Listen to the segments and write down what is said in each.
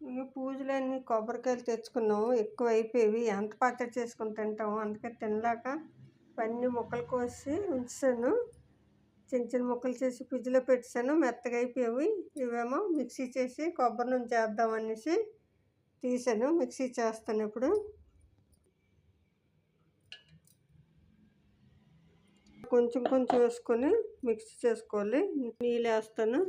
ఈ పూజలన్నీ కొబ్బరికాయలు తెచ్చుకున్నాము, ఎక్కువ అయిపోయేవి. ఎంత పచ్చడి చేసుకుని తింటాము, అందుకే తినలేక ఇవన్నీ ముక్కలు కోసి ఉంచాను. చిన్న చిన్న ముక్కలు చేసి ఫ్రిడ్జ్లో పెట్టాను, మెత్తగా అయిపోయావి. ఇవేమో మిక్సీ చేసి కొబ్బరి నూనె చేద్దాం అనేసి తీసాను. మిక్సీ చేస్తాను ఇప్పుడు. కొంచెం కొంచెం వేసుకొని మిక్సీ చేసుకోవాలి. నీళ్ళు వేస్తాను.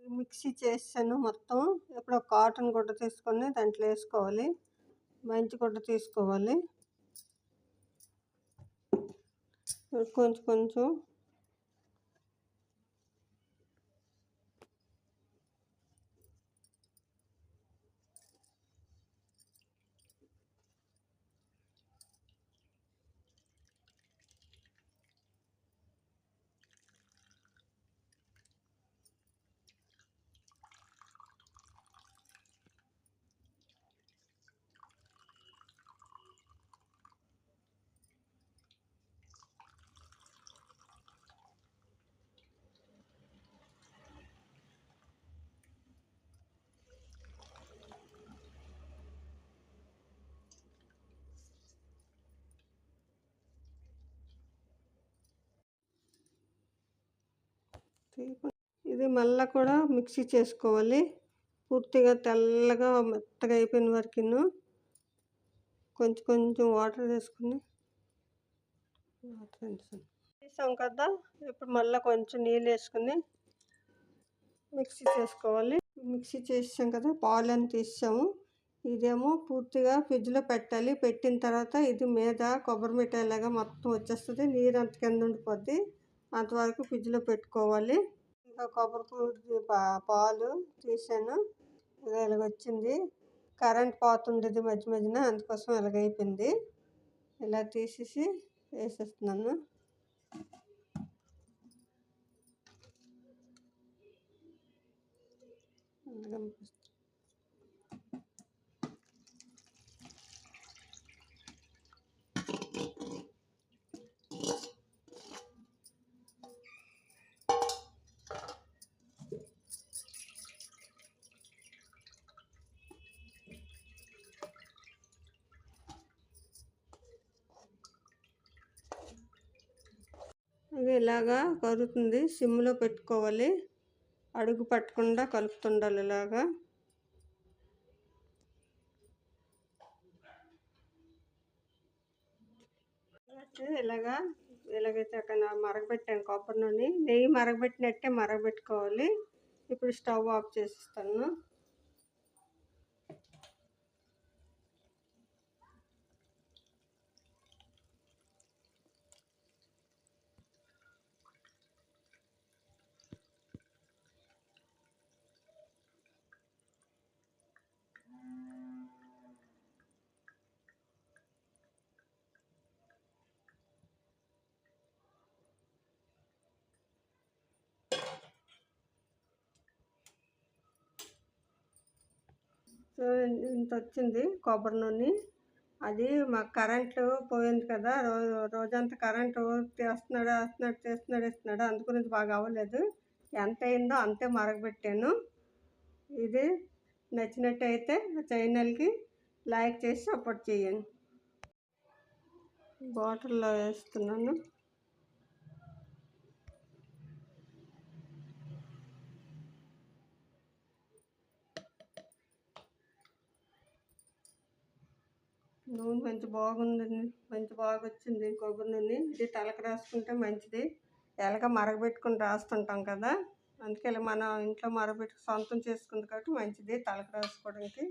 మిక్సీ చేసాను మొత్తం. ఇప్పుడు కాటన్ గుడ్డ తీసుకొని దాంట్లో వేసుకోవాలి. మంచి గుడ్డ తీసుకోవాలి. కొంచెం కొంచెం ఇది మళ్ళీ కూడా మిక్సీ చేసుకోవాలి. పూర్తిగా తెల్లగా మెత్తగా అయిపోయిన వరకు కొంచెం కొంచెం వాటర్ వేసుకుని తీసాం కదా. ఇప్పుడు మళ్ళీ కొంచెం నీళ్ళు వేసుకుని మిక్సీ చేసుకోవాలి. మిక్సీ చేసాం కదా, పాలను తీసాము. ఇదేమో పూర్తిగా ఫ్రిడ్జ్లో పెట్టాలి. పెట్టిన తర్వాత ఇది మీద కొబ్బరి మిఠాయిలాగా మొత్తం వచ్చేస్తుంది. నీరు అంత కింద ఉండిపోద్ది. అంతవరకు ఫ్రిడ్జ్లో పెట్టుకోవాలి. ఇంకా కొబ్బరి పాలు తీసాను. ఇలాగ వచ్చింది. కరెంట్ పోతుండేది మధ్య మధ్యన, అందుకోసం ఇలాగైపోయింది. ఇలా తీసేసి వేసేస్తున్నాను. ఇది ఇలాగా కరుగుతుంది. సిమ్లో పెట్టుకోవాలి. అడుగు పట్టకుండా కలుపుతుండాలి. ఇలాగా ఇలాగైతే అక్కడ మరగబెట్టాను కొబ్బరి నూనె. నెయ్యి మరగబెట్టినట్టే మరగబెట్టుకోవాలి. ఇప్పుడు స్టవ్ ఆఫ్ చేసిస్తాను. సో ఇంత వచ్చింది కొబ్బరి నూనె. అది మాకు కరెంటు పోయింది కదా, రోజంతా కరెంటు తీస్తున్నాడు. అందుగురించి బాగా అవ్వలేదు. ఎంత అయిందో అంతే మరగబెట్టాను. ఇది నచ్చినట్టయితే ఛానల్కి లైక్ చేసి సపోర్ట్ చేయండి. బాటిల్లో వేస్తున్నాను. నూనె మంచి బాగుందండి. మంచి బాగా వచ్చింది కొబ్బరి నూనె. ఇది తలకు రాసుకుంటే మంచిది. ఎలాగ మరగబెట్టుకుని రాస్తుంటాం కదా, అందుకే మనం ఇంట్లో మరగబెట్టుకు సొంతం చేసుకుంది కాబట్టి మంచిది తలకు రాసుకోవడానికి.